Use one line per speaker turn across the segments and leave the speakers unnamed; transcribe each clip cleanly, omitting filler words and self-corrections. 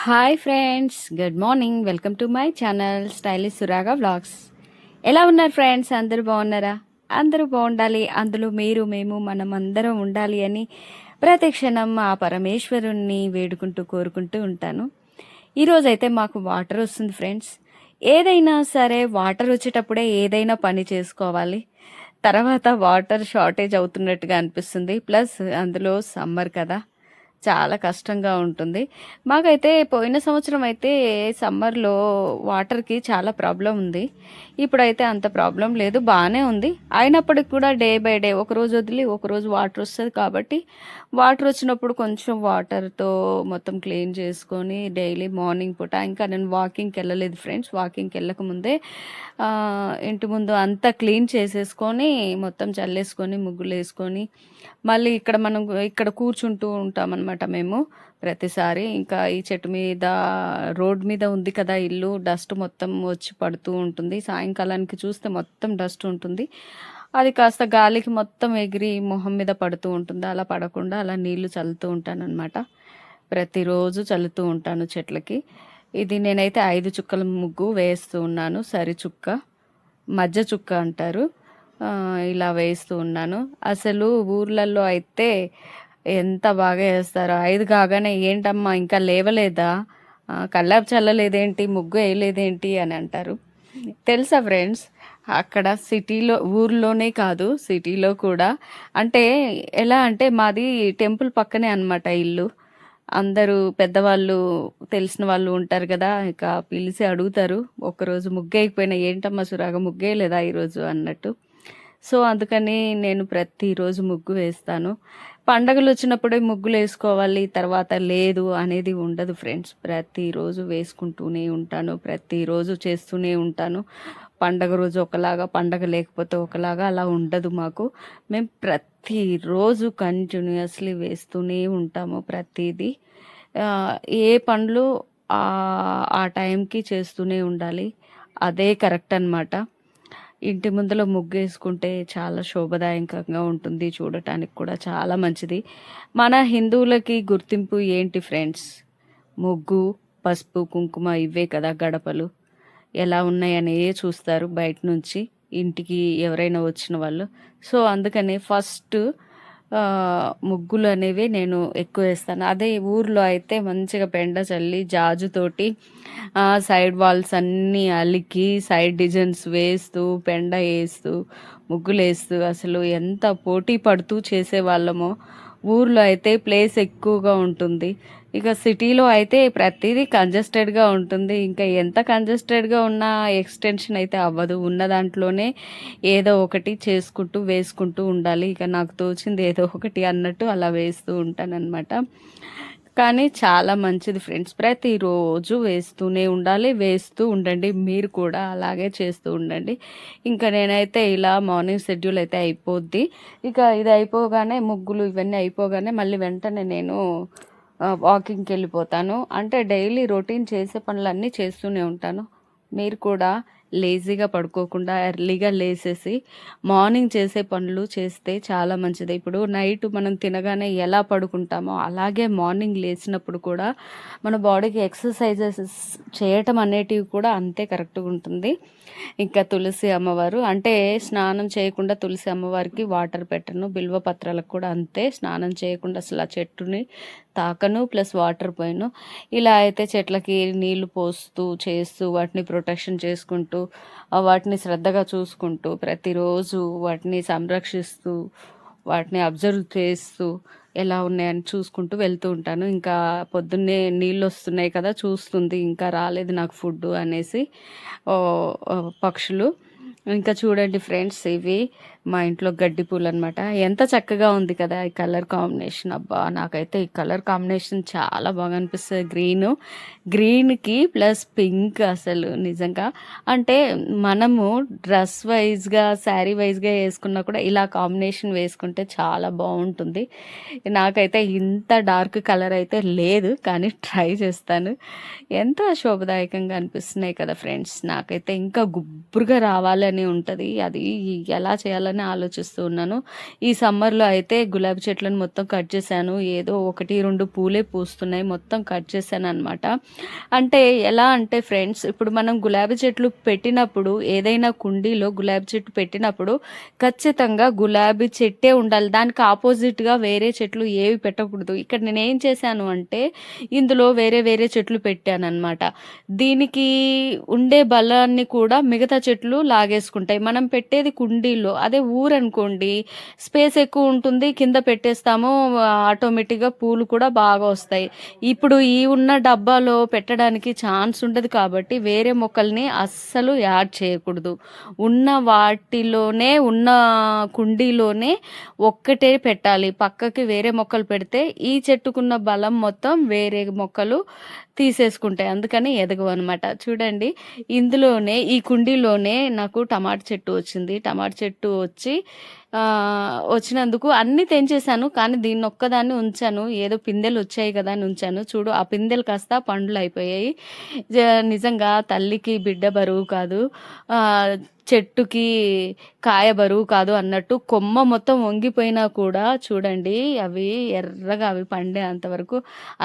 Hi friends, good morning. Welcome to my channel stylish Suraga vlogs. ఎలా ఉన్నారు friends? అందరూ బాగున్నారా? అందరూ బాగుండాలి, అందులో మీరు మేము మనం అందరం ఉండాలి అని ప్రతి క్షణం ఆ పరమేశ్వరుణ్ణి వేడుకుంటూ కోరుకుంటూ ఉంటాను. ఈరోజైతే మాకు వాటర్ వస్తుంది ఫ్రెండ్స్. ఏదైనా సరే వాటర్ వచ్చేటప్పుడే ఏదైనా పని చేసుకోవాలి. తర్వాత వాటర్ షార్టేజ్ అవుతున్నట్టుగా అనిపిస్తుంది. ప్లస్ అందులో సమ్మర్ కదా, చాలా కష్టంగా ఉంటుంది. మాకైతే పోయిన సంవత్సరం అయితే సమ్మర్‌లో వాటర్‌కి చాలా ప్రాబ్లమ్ ఉంది. ఇప్పుడైతే అంత ప్రాబ్లమ్ లేదు, బానే ఉంది. అయినప్పటికి కూడా డే బై డే ఒకరోజు వదిలి ఒకరోజు వాటర్ వస్తది కాబట్టి, వాటర్ వచ్చినప్పుడు కొంచెం వాటర్‌తో మొత్తం క్లీన్ చేసుకొని డైలీ మార్నింగ్ పూట ఇంకా నేను వాకింగ్‌కెళ్ళలేదు ఫ్రెండ్స్. వాకింగ్‌కెళ్ళకముందే ఇంటి ముందు అంతా క్లీన్ చేసేసుకొని, మొత్తం చల్లేసుకొని, ముగ్గులేసుకొని, మళ్ళీ ఇక్కడ కూర్చుంటూ ఉంటామనమాట మేము ప్రతిసారి. ఇంకా ఈ చెట్టు మీద రోడ్ మీద ఉంది కదా ఇల్లు, డస్ట్ మొత్తం వచ్చి పడుతూ ఉంటుంది. సాయంకాలానికి చూస్తే మొత్తం డస్ట్ ఉంటుంది. అది కాస్త గాలికి మొత్తం ఎగిరి మొహం మీద పడుతూ ఉంటుంది. అలా పడకుండా అలా నీళ్లు చల్లుతూ ఉంటాననమాట. ప్రతిరోజు చల్లుతూ ఉంటాను చెట్లకి. ఇది నేనైతే 5 చుక్కల ముగ్గు వేస్తూ ఉన్నాను. సరి చుక్క, మధ్య చుక్క అంటారు. ఇలా వేస్తూ ఉన్నాను. అసలు ఊర్లలో అయితే ఎంత బాగా వేస్తారో. 5 కాగానే ఏంటమ్మా ఇంకా లేవలేదా, కల్లాపు చల్లలేదేంటి, ముగ్గు వేయలేదేంటి అని అంటారు. తెలుసా ఫ్రెండ్స్, అక్కడ సిటీలో, ఊర్లోనే కాదు సిటీలో కూడా, అంటే ఎలా అంటే మాది టెంపుల్ పక్కనే అనమాట ఇల్లు. అందరూ పెద్దవాళ్ళు, తెలిసిన వాళ్ళు ఉంటారు కదా, ఇక పిలిచి అడుగుతారు. ఒకరోజు ముగ్గేయకపోయినా ఏంటమ్మా సురాగా ముగ్గేయలేదా ఈరోజు అన్నట్టు. సో అందుకని నేను ప్రతిరోజు ముగ్గు వేస్తాను. పండగలు వచ్చినప్పుడే ముగ్గులు వేసుకోవాలి, తర్వాత లేదు అనేది ఉండదు ఫ్రెండ్స్. ప్రతిరోజు వేసుకుంటూనే ఉంటాను, ప్రతిరోజు చేస్తూనే ఉంటాను. పండగ రోజు ఒకలాగా, పండగ లేకపోతే ఒకలాగా అలా ఉండదు మాకు. మేము ప్రతిరోజు కంటిన్యూస్లీ వేస్తూనే ఉంటాము ప్రతిదీ. ఏ పనులు ఆ టైంకి చేస్తూనే ఉండాలి, అదే కరెక్ట్ అనమాట. ఇంటి ముందర ముగ్గేసుకుంటే చాలా శోభదాయకంగా ఉంటుంది, చూడటానికి కూడా చాలా మంచిది. మన హిందువులకి గుర్తింపు ఏంటి ఫ్రెండ్స్? ముగ్గు, పసుపు, కుంకుమ, ఇవే కదా గడపలు. ఎలా ఉన్నాయనే చూస్తారు బయట నుంచి ఇంటికి ఎవరైనా వచ్చిన వాళ్ళు. సో అందుకని ఫస్ట్ ముగ్గులు అనేవి నేను ఎక్కువ వేస్తాను. అదే ఊర్లో అయితే మంచిగా పెండ చల్లి జాజుతోటి సైడ్ వాల్స్ అన్నీ అలికి సైడ్ డిజైన్స్ వేస్తూ పెండ వేస్తూ ముగ్గులు వేస్తూ అసలు ఎంత పోటీ పడుతూ చేసేవాళ్ళమో. ఊర్లో అయితే ప్లేస్ ఎక్కువగా ఉంటుంది. ఇక సిటీలో అయితే ప్రతిదీ కంజెస్టెడ్గా ఉంటుంది. ఇంకా ఎంత కంజెస్టెడ్గా ఉన్నా ఎక్స్టెన్షన్ అయితే అవ్వదు. ఉన్న దాంట్లోనే ఏదో ఒకటి చేసుకుంటూ వేసుకుంటూ ఉండాలి. ఇక నాకు తోచింది ఏదో ఒకటి అన్నట్టు అలా వేస్తూ ఉంటానన్నమాట. కానీ చాలా మంచిది ఫ్రెండ్స్, ప్రతిరోజు వేస్తూనే ఉండాలి, వేస్తూ ఉండండి. మీరు కూడా అలాగే చేస్తూ ఉండండి. ఇంకా నేనైతే ఇలా మార్నింగ్ షెడ్యూల్ అయితే అయిపోద్ది. ఇక ఇది అయిపోగానే, ముగ్గులు ఇవన్నీ అయిపోగానే మళ్ళీ వెంటనే నేను వాకింగ్కి వెళ్ళిపోతాను. అంటే డైలీ రొటీన్ చేసే పనులన్నీ చేస్తూనే ఉంటాను. మీరు కూడా లేజీగా పడుకోకుండా ఎర్లీగా లేసేసి మార్నింగ్ చేసే పనులు చేస్తే చాలా మంచిది. ఇప్పుడు నైట్ మనం తినగానే ఎలా పడుకుంటామో అలాగే మార్నింగ్ లేచినప్పుడు కూడా మన బాడీకి ఎక్సర్సైజెస్ చేయటం అనేటివి కూడా అంతే కరెక్ట్గా ఉంటుంది. ఇంకా తులసి అమ్మవారు అంటే స్నానం చేయకుండా తులసి అమ్మవారికి వాటర్ పెట్టను. బిల్వ పత్రాలకు కూడా అంతే, స్నానం చేయకుండా అసలు ఆ చెట్టుని తాకను, ప్లస్ వాటర్ పోయను. ఇలా అయితే చెట్లకి నీళ్లు పోస్తూ చేస్తూ వాటిని ప్రొటెక్షన్ చేసుకుంటూ వాటిని శ్రద్ధగా చూసుకుంటూ ప్రతిరోజు వాటిని సంరక్షిస్తూ వాటిని అబ్జర్వ్ చేస్తూ ఎలా ఉన్నాయని చూసుకుంటూ వెళ్తూ ఉంటాను. ఇంకా పొద్దున్నే నీళ్ళు వస్తున్నాయి కదా, చూస్తుంది ఇంకా రాలేదు నాకు ఫుడ్ అనేసి పక్షులు. ఇంకా చూడండి ఫ్రెండ్స్, ఇవి మా ఇంట్లో గడ్డి పూలు అనమాట. ఎంత చక్కగా ఉంది కదా ఈ కలర్ కాంబినేషన్. అబ్బా, నాకైతే ఈ కలర్ కాంబినేషన్ చాలా బాగా అనిపిస్తుంది. గ్రీన్కి ప్లస్ పింక్, అసలు నిజంగా అంటే మనము డ్రెస్ వైజ్గా శారీ వైజ్గా వేసుకున్నా కూడా ఇలా కాంబినేషన్ వేసుకుంటే చాలా బాగుంటుంది. నాకైతే ఇంత డార్క్ కలర్ అయితే లేదు, కానీ ట్రై చేస్తాను. ఎంత శోభదాయకంగా అనిపిస్తున్నాయి కదా ఫ్రెండ్స్. నాకైతే ఇంకా గుబ్బురుగా రావాలని ఉంటుంది. అది ఎలా చేయాలని పెట్టాలని ఆలోచిస్తూ ఉన్నాను. ఈ సమ్మర్లో అయితే గులాబీ చెట్లను మొత్తం కట్ చేశాను. ఏదో 1, 2 పూలే పూస్తున్నాయి, మొత్తం కట్ చేశాను అనమాట. అంటే ఎలా అంటే ఫ్రెండ్స్, ఇప్పుడు మనం గులాబీ చెట్లు పెట్టినప్పుడు, ఏదైనా కుండీలో గులాబీ చెట్టు పెట్టినప్పుడు ఖచ్చితంగా గులాబీ చెట్టే ఉండాలి. దానికి ఆపోజిట్గా వేరే చెట్లు ఏవి పెట్టకూడదు. ఇక్కడ నేను ఏం చేశాను అంటే ఇందులో వేరే వేరే చెట్లు పెట్టానన్నమాట. దీనికి ఉండే బలాన్ని కూడా మిగతా చెట్లు లాగేసుకుంటాయి. మనం పెట్టేది కుండీలో, అదే ఊరనుకోండి స్పేస్ ఎక్కువ ఉంటుంది, కింద పెట్టేస్తాము, ఆటోమేటిక్గా పూలు కూడా బాగా వస్తాయి. ఇప్పుడు ఈ ఉన్న డబ్బాలో పెట్టడానికి ఛాన్స్ ఉండదు కాబట్టి వేరే మొక్కల్ని అస్సలు యాడ్ చేయకూడదు. ఉన్న వాటిలోనే, ఉన్న కుండీలోనే ఒక్కటే పెట్టాలి. పక్కకి వేరే మొక్కలు పెడితే ఈ చెట్టుకున్న బలం మొత్తం వేరే మొక్కలు తీసేసుకుంటాయి, అందుకని ఎదగవు అనమాట. చూడండి, ఇందులోనే ఈ కుండీలోనే నాకు టమాటా చెట్టు వచ్చింది. టమాటా చెట్టు వచ్చినందుకు అన్నీ తెంచేశాను, కానీ దీన్ని ఒక్కదాన్ని ఉంచాను. ఏదో పిందెలు వచ్చాయి కదా అని ఉంచాను. చూడు, ఆ పిందెలు కాస్త పండ్లు అయిపోయాయి. నిజంగా తల్లికి బిడ్డ బరువు కాదు, చెట్టుకి కాయ బరువు కాదు అన్నట్టు కొమ్మ మొత్తం వంగిపోయినా కూడా చూడండి, అవి ఎర్రగా అవి పండే అంతవరకు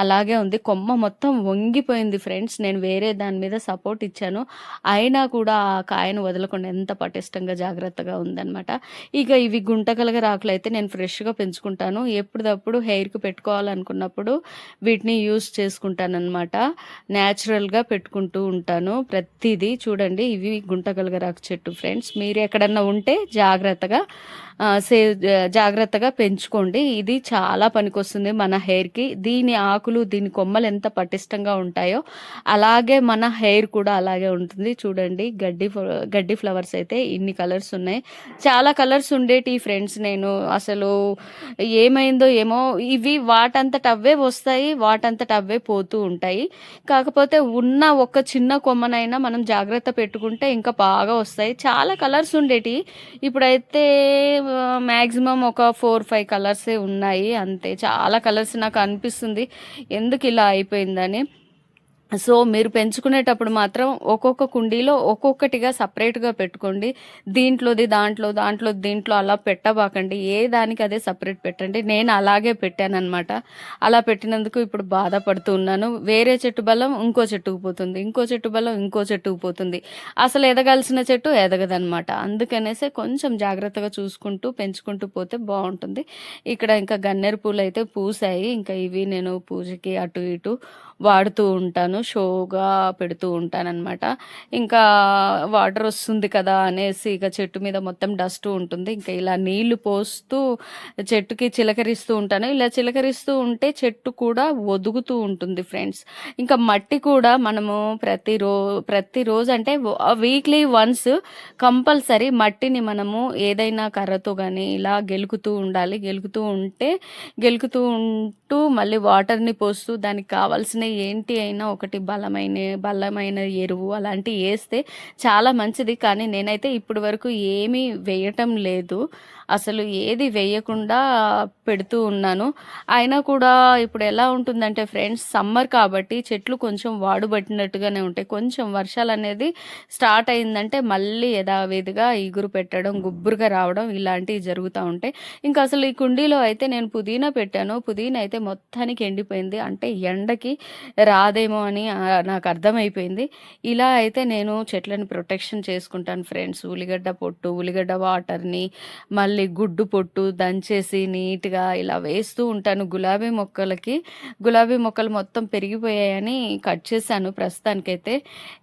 అలాగే ఉంది. కొమ్మ మొత్తం వంగిపోయింది ఫ్రెండ్స్. నేను వేరే దాని మీద సపోర్ట్ ఇచ్చాను, అయినా కూడా ఆ కాయను వదలకుండా ఎంత పటిష్టంగా జాగ్రత్తగా ఉందన్నమాట. ఇక ఇవి గుంటకలగా రాకులు అయితే నేను ఫ్రెష్గా పెంచుకుంటాను. ఎప్పుడప్పుడు హెయిర్కి పెట్టుకోవాలనుకున్నప్పుడు వీటిని యూస్ చేసుకుంటాను అనమాట. న్యాచురల్గా పెట్టుకుంటూ ఉంటాను ప్రతిదీ. చూడండి, ఇవి గుంటకలగరాకు చెట్టు ఫ్రెండ్స్. మీరు ఎక్కడన్నా ఉంటే జాగ్రత్తగా పెంచుకోండి. ఇది చాలా పనికొస్తుంది మన హెయిర్కి. దీని ఆకులు, దీని కొమ్మలు ఎంత పటిష్టంగా ఉంటాయో అలాగే మన హెయిర్ కూడా అలాగే ఉంటుంది. చూడండి, గడ్డి ఫ్లవర్స్ అయితే ఇన్ని కలర్స్ ఉన్నాయి. చాలా కలర్స్ ఉండేటి ఫ్రెండ్స్. నేను అసలు ఏమైందో ఏమో, ఇవి వాటంతట అవే వస్తాయి, వాటంతట అవే పోతూ ఉంటాయి. కాకపోతే ఉన్న ఒక చిన్న కొమ్మనైనా మనం జాగ్రత్త పెట్టుకుంటే ఇంకా బాగా వస్తాయి. చాలా కలర్స్ ఉండేటి, ఇప్పుడైతే మ్యాక్సిమం ఒక 4-5 కలర్సే ఉన్నాయి అంతే. చాలా కలర్స్ నాకు అనిపిస్తుంది ఎందుకు ఇలా అయిపోయిందని. సో మీరు పెంచుకునేటప్పుడు మాత్రం ఒక్కొక్క కుండీలో ఒక్కొక్కటిగా సపరేట్గా పెట్టుకోండి. దీంట్లో అలా పెట్టబాకండి. ఏ దానికి అదే సపరేట్ పెట్టండి. నేను అలాగే పెట్టానన్నమాట. అలా పెట్టినందుకు ఇప్పుడు బాధపడుతూ ఉన్నాను. వేరే చెట్టు బలం ఇంకో చెట్టుకు పోతుంది, ఇంకో చెట్టు బలం ఇంకో చెట్టుకు పోతుంది. అసలు ఎదగాల్సిన చెట్టు ఎదగదనమాట. అందుకనేసి కొంచెం జాగ్రత్తగా చూసుకుంటూ పెంచుకుంటూ పోతే బాగుంటుంది. ఇక్కడ ఇంకా గన్నేరు పూలు అయితే పూసాయి. ఇంకా ఇవి నేను పూజకి అటు ఇటు వాడుతూ ఉంటాను, షోగా పెడుతూ ఉంటానన్నమాట. ఇంకా వాటర్ వస్తుంది కదా అనేసి ఇక చెట్టు మీద మొత్తం డస్ట్ ఉంటుంది. ఇంకా ఇలా నీళ్లు పోస్తూ చెట్టుకి చిలకరిస్తూ ఉంటాను. ఇలా చిలకరిస్తూ ఉంటే చెట్టు కూడా ఒదుగుతూ ఉంటుంది ఫ్రెండ్స్. ఇంకా మట్టి కూడా మనము ప్రతిరోజు అంటే వీక్లీ వన్స్ కంపల్సరీ మట్టిని మనము ఏదైనా కర్రతో కానీ ఇలా గెలుకుతూ ఉండాలి. గెలుకుతూ ఉంటూ మళ్ళీ వాటర్ని పోస్తూ దానికి కావాల్సిన ఏంటి అయినా ఒకటి బలమైన ఎరువు అలాంటివి వేస్తే చాలా మంచిది. కానీ నేనైతే ఇప్పటి వరకు ఏమీ వేయటం లేదు, అసలు ఏది వేయకుండా పెడుతూ ఉన్నాను. అయినా కూడా ఇప్పుడు ఎలా ఉంటుందంటే ఫ్రెండ్స్, సమ్మర్ కాబట్టి చెట్లు కొంచెం వాడుబట్టినట్టుగానే ఉంటాయి. కొంచెం వర్షాలు అనేది స్టార్ట్ అయిందంటే మళ్ళీ యథావిధిగా ఇగురు పెట్టడం, గుబ్బురుగా రావడం ఇలాంటివి జరుగుతూ ఉంటాయి. ఇంకా అసలు ఈ కుండీలో అయితే నేను పుదీనా పెట్టాను. పుదీనా అయితే మొత్తానికి ఎండిపోయింది, అంటే ఎండకి రాదేమో అని నాకు అర్థమైపోయింది. ఇలా అయితే నేను చెట్లను ప్రొటెక్షన్ చేసుకుంటాను ఫ్రెండ్స్. ఉల్లిగడ్డ పొట్టు, ఉల్లిగడ్డ వాటర్ని, మళ్ళీ గుడ్డు పొట్టు దంచేసి నీట్గా ఇలా వేస్తూ ఉంటాను గులాబీ మొక్కలు మొత్తం పెరిగిపోయాయని కట్ చేశాను ప్రస్తుతానికైతే.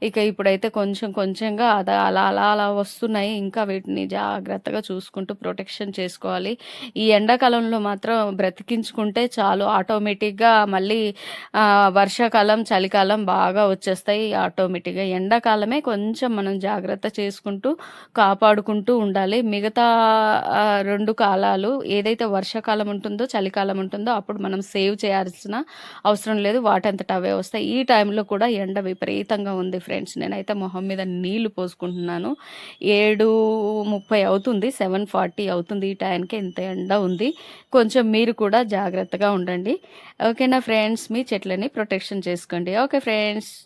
ఇక ఇప్పుడైతే కొంచెంగా అలా వస్తున్నాయి. ఇంకా వీటిని జాగ్రత్తగా చూసుకుంటూ ప్రొటెక్షన్ చేసుకోవాలి. ఈ ఎండాకాలంలో మాత్రం బ్రతికించుకుంటే చాలు, ఆటోమేటిక్గా మళ్ళీ వర్షాకాలం, చలికాలం బాగా వచ్చేస్తాయి ఆటోమేటిక్గా. ఎండాకాలమే కొంచెం మనం జాగ్రత్త చేసుకుంటూ కాపాడుకుంటూ ఉండాలి. మిగతా 2 కాలాలు ఏదైతే వర్షాకాలం ఉంటుందో, చలికాలం ఉంటుందో అప్పుడు మనం సేవ్ చేయాల్సిన అవసరం లేదు, వాటంతట అవే వస్తాయి. ఈ టైంలో కూడా ఎండ విపరీతంగా ఉంది ఫ్రెండ్స్. నేనైతే మొహం మీద నీళ్లు పోసుకుంటున్నాను. 7:30 అవుతుంది, 7:40 అవుతుంది ఈ టైంకి. ఇంత ఎండ ఉంది. కొంచెం మీరు కూడా జాగ్రత్తగా ఉండండి. ఓకేనా ఫ్రెండ్స్, మీ చెట్లని ప్రొటెక్షన్ చేసుకోండి. Okay friends.